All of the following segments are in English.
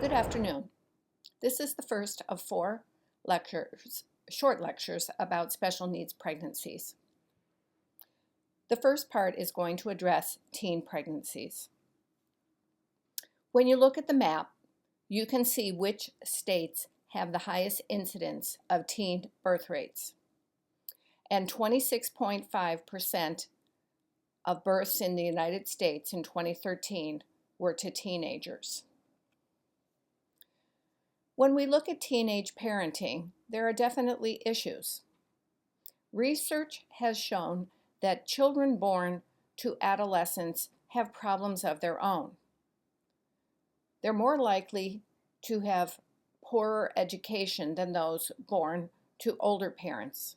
Good afternoon. This is the first of four short lectures about special needs pregnancies. The first part is going to address teen pregnancies. When you look at the map, you can see which states have the highest incidence of teen birth rates. And 26.5% of births in the United States in 2013 were to teenagers. When we look at teenage parenting, there are definitely issues. Research has shown that children born to adolescents have problems of their own. They're more likely to have poorer education than those born to older parents.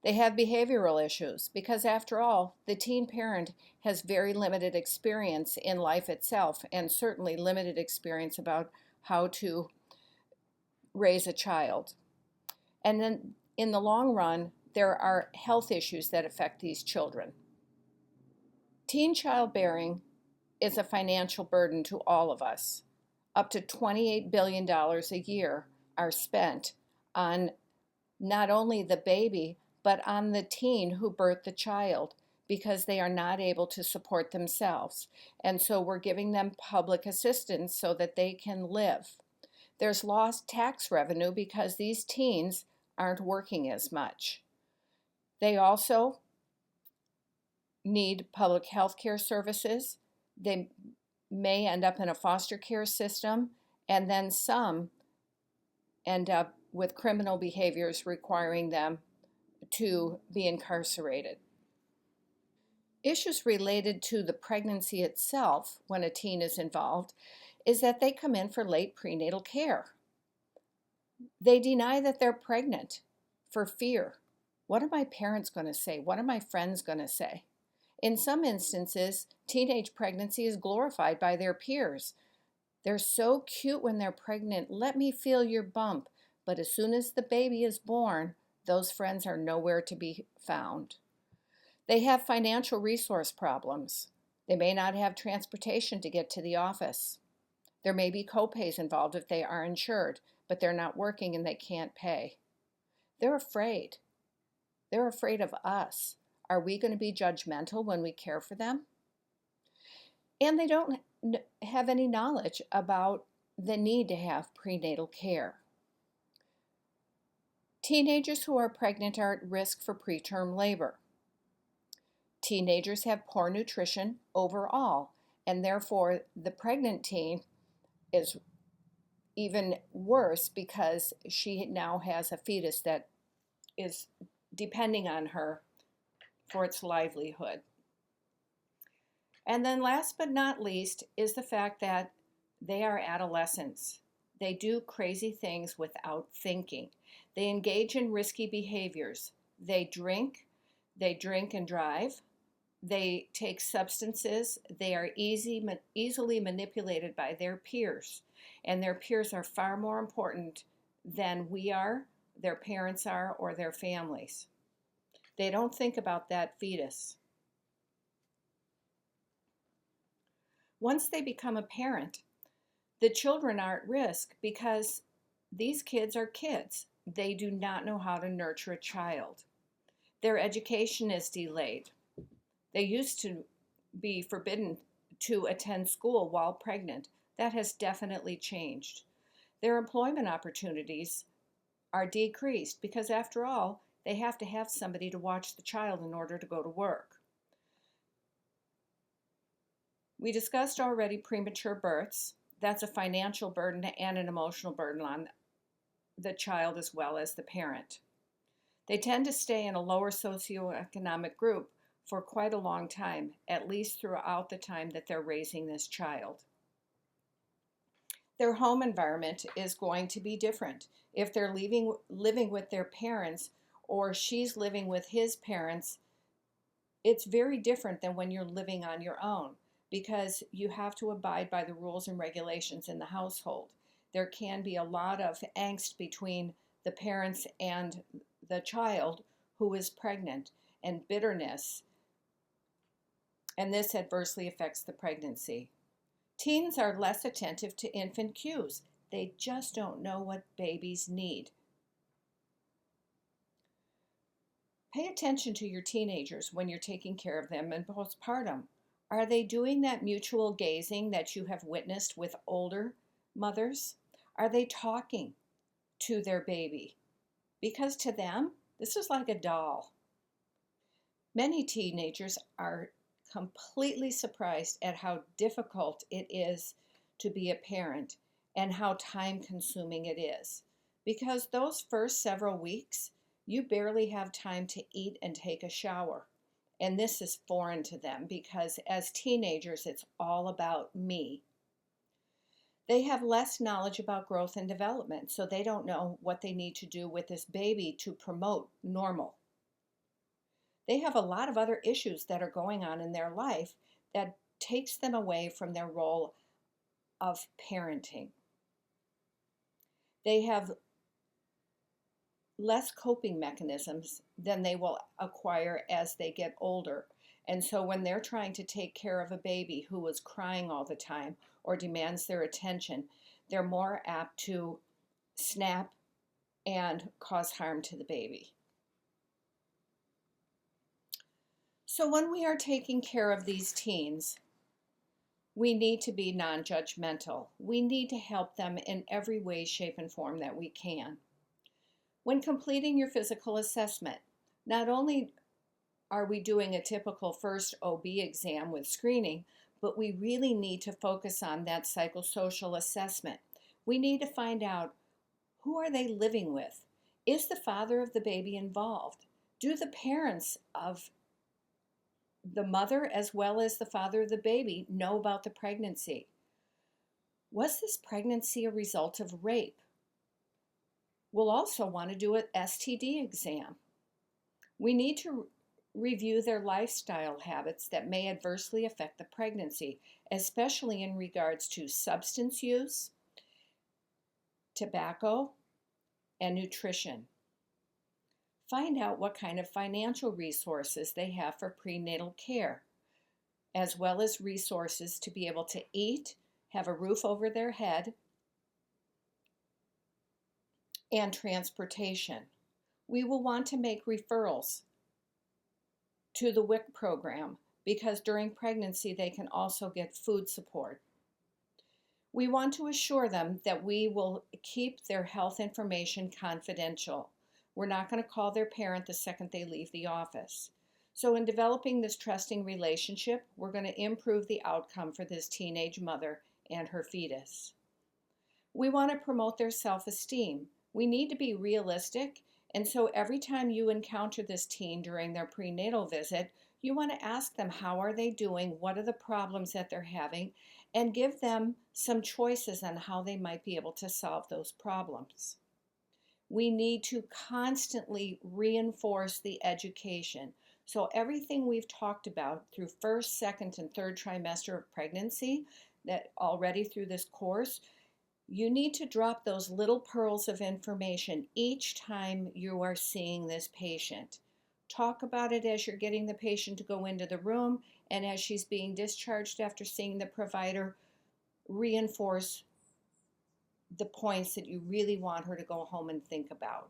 They have behavioral issues because, after all, the teen parent has very limited experience in life itself and certainly limited experience about how to raise a child. And then in the long run, there are health issues that affect these children. Teen childbearing is a financial burden to all of us. Up to $28 billion a year are spent on not only the baby, but on the teen who birthed the child because they are not able to support themselves. And so we're giving them public assistance so that they can live. There's lost tax revenue because these teens aren't working as much. They also need public health care services. They may end up in a foster care system, and then some end up with criminal behaviors requiring them to be incarcerated. Issues related to the pregnancy itself when a teen is involved is that they come in for late prenatal care. They deny that they're pregnant for fear. What are my parents going to say? What are my friends going to say? In some instances, teenage pregnancy is glorified by their peers. They're so cute when they're pregnant. Let me feel your bump. But as soon as the baby is born, those friends are nowhere to be found. They have financial resource problems. They may not have transportation to get to the office. There may be copays involved if they are insured, but they're not working and they can't pay. They're afraid. They're afraid of us. Are we going to be judgmental when we care for them? And they don't have any knowledge about the need to have prenatal care. Teenagers who are pregnant are at risk for preterm labor. Teenagers have poor nutrition overall, and therefore the pregnant teen is even worse because she now has a fetus that is depending on her for its livelihood. And then last but not least is the fact that they are adolescents. They do crazy things without thinking. They engage in risky behaviors. They drink and drive. They take substances. They are easily manipulated by their peers. And their peers are far more important than we are, their parents are, or their families. They don't think about that fetus. Once they become a parent, the children are at risk because these kids are kids. They do not know how to nurture a child. Their education is delayed. They used to be forbidden to attend school while pregnant. That has definitely changed. Their employment opportunities are decreased because, after all, they have to have somebody to watch the child in order to go to work. We discussed already premature births. That's a financial burden and an emotional burden on the child as well as the parent. They tend to stay in a lower socioeconomic group for quite a long time, at least throughout the time that they're raising this child. Their home environment is going to be different. If they're living with their parents or she's living with his parents, it's very different than when you're living on your own because you have to abide by the rules and regulations in the household. There can be a lot of angst between the parents and the child who is pregnant and bitterness, and this adversely affects the pregnancy. Teens are less attentive to infant cues. They just don't know what babies need. Pay attention to your teenagers when you're taking care of them in postpartum. Are they doing that mutual gazing that you have witnessed with older mothers? Are they talking to their baby? Because to them, this is like a doll. Many teenagers are completely surprised at how difficult it is to be a parent and how time consuming it is. Because those first several weeks, you barely have time to eat and take a shower. And this is foreign to them because as teenagers, it's all about me. They have less knowledge about growth and development, so they don't know what they need to do with this baby to promote normal. They have a lot of other issues that are going on in their life that takes them away from their role of parenting. They have less coping mechanisms than they will acquire as they get older. And so when they're trying to take care of a baby who is crying all the time or demands their attention, they're more apt to snap and cause harm to the baby. So when we are taking care of these teens, we need to be non-judgmental. We need to help them in every way, shape, and form that we can. When completing your physical assessment, not only are we doing a typical first OB exam with screening, but we really need to focus on that psychosocial assessment. We need to find out, who are they living with? Is the father of the baby involved? Do the parents of the mother as well as the father of the baby know about the pregnancy? Was this pregnancy a result of rape? We'll also want to do an STD exam. We need to review their lifestyle habits that may adversely affect the pregnancy, especially in regards to substance use, tobacco, and nutrition. Find out what kind of financial resources they have for prenatal care, as well as resources to be able to eat, have a roof over their head, and transportation. We will want to make referrals to the WIC program because during pregnancy they can also get food support. We want to assure them that we will keep their health information confidential. We're not going to call their parent the second they leave the office. So in developing this trusting relationship, we're going to improve the outcome for this teenage mother and her fetus. We want to promote their self-esteem. We need to be realistic, and so every time you encounter this teen during their prenatal visit, you want to ask them, how are they doing? What are the problems that they're having? And give them some choices on how they might be able to solve those problems. We need to constantly reinforce the education. So everything we've talked about through first, second, and third trimester of pregnancy, that already through this course, you need to drop those little pearls of information each time you are seeing this patient. Talk about it as you're getting the patient to go into the room, and as she's being discharged after seeing the provider, reinforce the points that you really want her to go home and think about.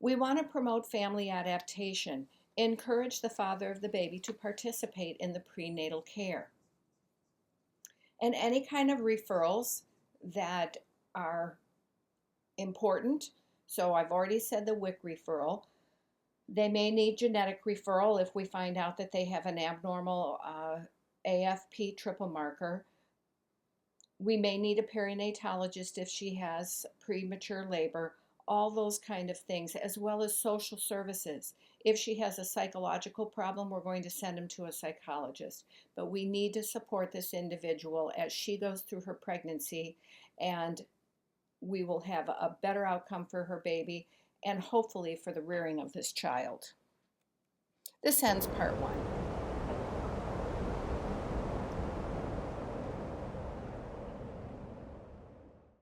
We want to promote family adaptation. Encourage the father of the baby to participate in the prenatal care. And any kind of referrals that are important. So I've already said the WIC referral. They may need genetic referral if we find out that they have an abnormal AFP triple marker. We may need a perinatologist if she has premature labor, all those kind of things, as well as social services. If she has a psychological problem, we're going to send them to a psychologist. But we need to support this individual as she goes through her pregnancy, and we will have a better outcome for her baby and hopefully for the rearing of this child. This ends part 1.